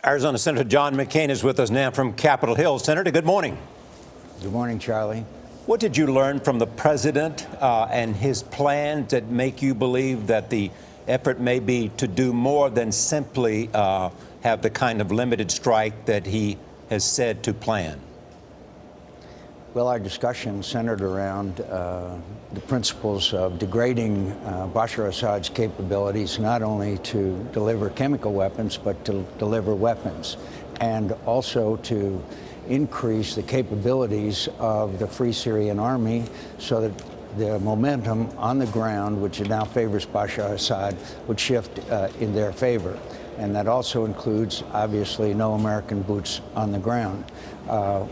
Arizona Senator John McCain is with us now from Capitol Hill. Senator, good morning. Good morning, Charlie. What did you learn from the president and his plans that make you believe that the effort may be to do more than simply have the kind of limited strike that he has said to plan? Well, our discussion centered around the principles of degrading Bashar Assad's capabilities, not only to deliver chemical weapons, but to deliver weapons, and also to increase the capabilities of the Free Syrian Army so that the momentum on the ground, which now favors Bashar Assad, would shift in their favor. And that also includes, obviously, no American boots on the ground.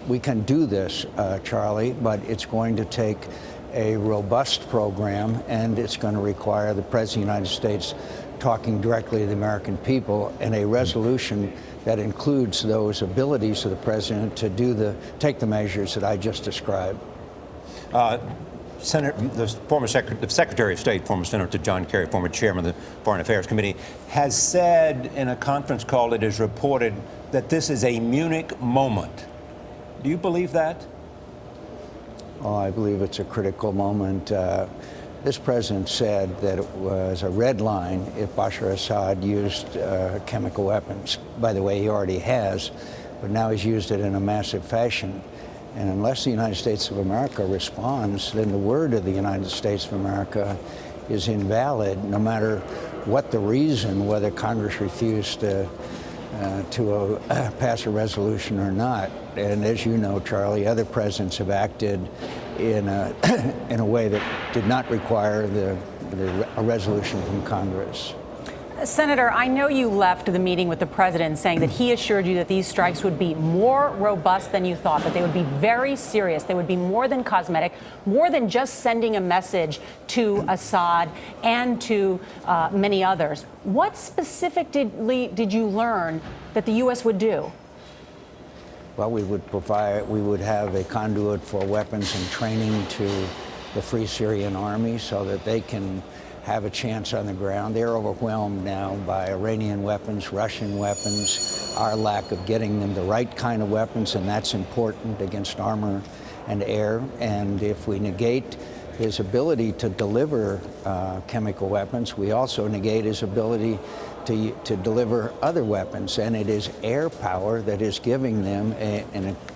We can do this, Charlie, but it's going to take a robust program, and it's going to require the President of the United States talking directly to the American people, and a resolution that includes those abilities of the President to take the measures that I just described. Senator, the Secretary of State, former Senator John Kerry, former chairman of the Foreign Affairs Committee, has said in a conference call, it is reported, that this is a Munich moment. Do you believe that? Oh, I believe it's a critical moment. This president said that it was a red line if Bashar Assad used chemical weapons. By the way, he already has, but now he's used it in a massive fashion. And unless the United States of America responds, then the word of the United States of America is invalid, no matter what the reason, whether Congress refused to pass a resolution or not. And as you know, Charlie, other presidents have acted in a way that did not require a resolution from Congress. Senator, I know you left the meeting with the president saying that he assured you that these strikes would be more robust than you thought, that they would be very serious, they would be more than cosmetic, more than just sending a message to Assad and to many others. What specifically did you learn that the U.S. would do? Well, we would have a conduit for weapons and training to the Free Syrian Army so that they can have a chance on the ground. They're overwhelmed now by Iranian weapons, Russian weapons, our lack of getting them the right kind of weapons, and that's important against armor and air. And if we negate his ability to deliver chemical weapons, we also negate his ability to deliver other weapons. And it is air power that is giving them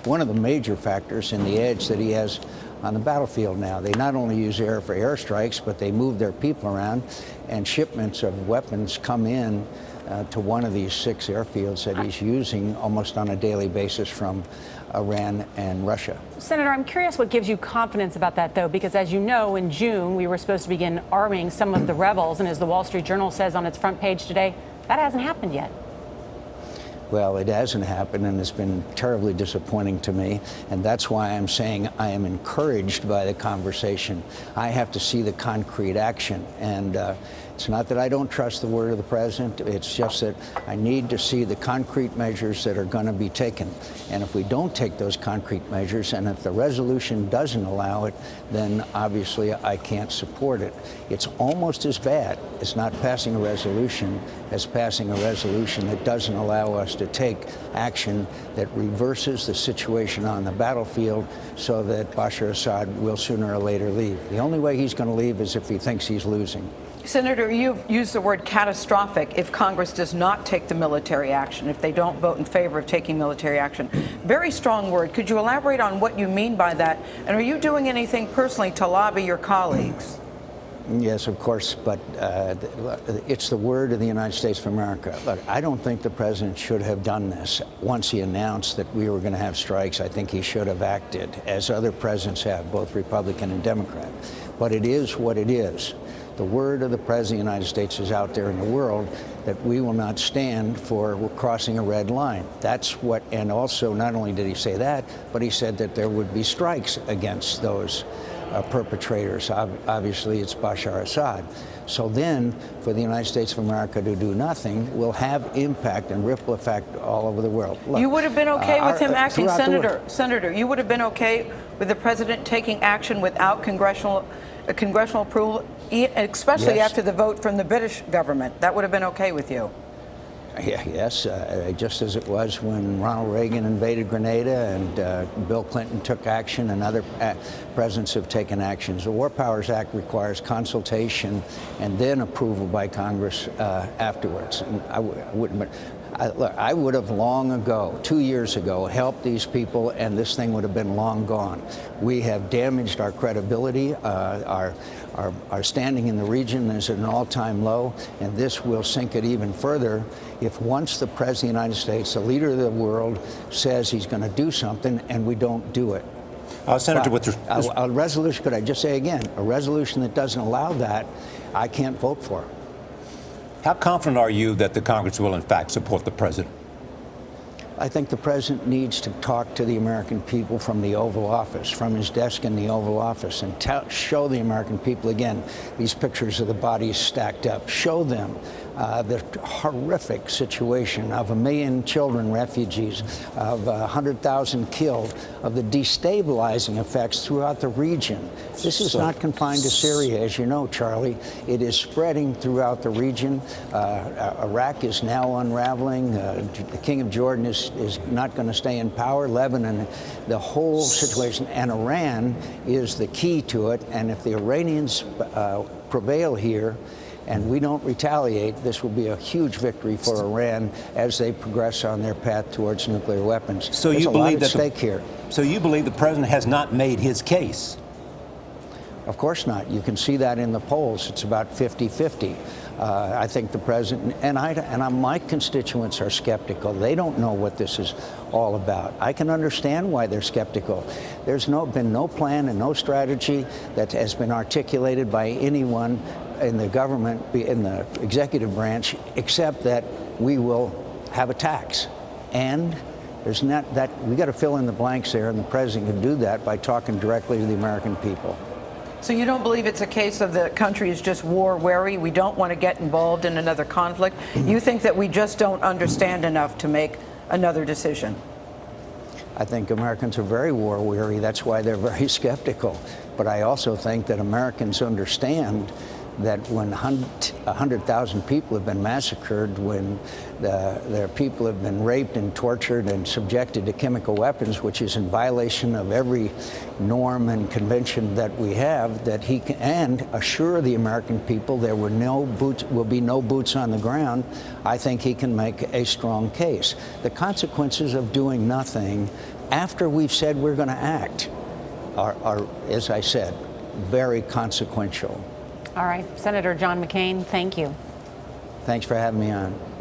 one of the major factors in the edge that he has on the battlefield now. They not only use air for airstrikes, but they move their people around, and shipments of weapons come in to one of these 6 airfields that he's using almost on a daily basis from Iran and Russia. Senator, I'm curious what gives you confidence about that, though, because as you know, in June, we were supposed to begin arming some of the rebels, and as the Wall Street Journal says on its front page today, that hasn't happened yet. Well, it hasn't happened, and it's been terribly disappointing to me, and that's why I'm saying I am encouraged by the conversation. I have to see the concrete action, and it's not that I don't trust the word of the president. It's just that I need to see the concrete measures that are going to be taken. And if we don't take those concrete measures, and if the resolution doesn't allow it, then obviously I can't support it. It's almost as bad as not passing a resolution as passing a resolution that doesn't allow us to take action that reverses the situation on the battlefield so that Bashar Assad will sooner or later leave. The only way he's going to leave is if he thinks he's losing. Senator, you've used the word catastrophic if Congress does not take the military action, if they don't vote in favor of taking military action. Very strong word. Could you elaborate on what you mean by that? And are you doing anything personally to lobby your colleagues? Yes, of course, but it's the word of the United States of America. Look, I don't think the president should have done this. Once he announced that we were going to have strikes, I think he should have acted, as other presidents have, both Republican and Democrat. But it is what it is. The word of the President of the United States is out there in the world that we will not stand for crossing a red line. That's what, and also not only did he say that, but he said that there would be strikes against those perpetrators. Obviously, it's Bashar Assad. So then, for the United States of America to do nothing will have impact and ripple effect all over the world. Look, you would have been okay with him acting, Senator, you would have been okay with the president taking action without congressional approval, especially yes. after the vote from the British government. That would have been okay with you. Yes, just as it was when Ronald Reagan invaded Grenada and Bill Clinton took action and other presidents have taken actions. The War Powers Act requires consultation and then approval by Congress afterwards. And I would have long ago, 2 years ago, helped these people, and this thing would have been long gone. We have damaged our credibility. Our standing in the region is at an all-time low, and this will sink it even further if once the President of the United States, the leader of the world, says he's going to do something and we don't do it. Senator, a resolution, could I just say again, a resolution that doesn't allow that, I can't vote for. how confident are you that the Congress will, in fact, support the president? I think the president needs to talk to the American people from the Oval Office, from his desk in the Oval Office, and show the American people, again, these pictures of the bodies stacked up. Show them the horrific situation of 1 million children refugees, of 100,000 killed, of the destabilizing effects throughout the region. This is not confined to Syria, as you know, Charlie. It is spreading throughout the region. Iraq is now unraveling. The King of Jordan is not going to stay in power. Lebanon, the whole situation, and Iran is the key to it. And if the Iranians prevail here, and we don't retaliate, this will be a huge victory for Iran as they progress on their path towards nuclear weapons. So There's you a lot believe at that stake here. So you believe the president has not made his case? Of course not. You can see that in the polls. It's about 50-50. I think the president and my constituents are skeptical. They don't know what this is all about. I can understand why they're skeptical. There's been no plan and no strategy that has been articulated by anyone in the government, in the executive branch, except that we will have a tax. And there's not that, we got to fill in the blanks there, and the president can do that by talking directly to the American people. So you don't believe it's a case of the country is just war weary? We don't want to get involved in another conflict? You think that we just don't understand enough to make another decision? I think Americans are very war weary. That's why they're very skeptical. But I also think that Americans understand that when 100,000 people have been massacred, when their people have been raped and tortured and subjected to chemical weapons, which is in violation of every norm and convention that we have, that he can, and assure the American people there will be no boots on the ground, I think he can make a strong case. The consequences of doing nothing after we've said we're going to act are, as I said, very consequential. All right. Senator John McCain, thank you. Thanks for having me on.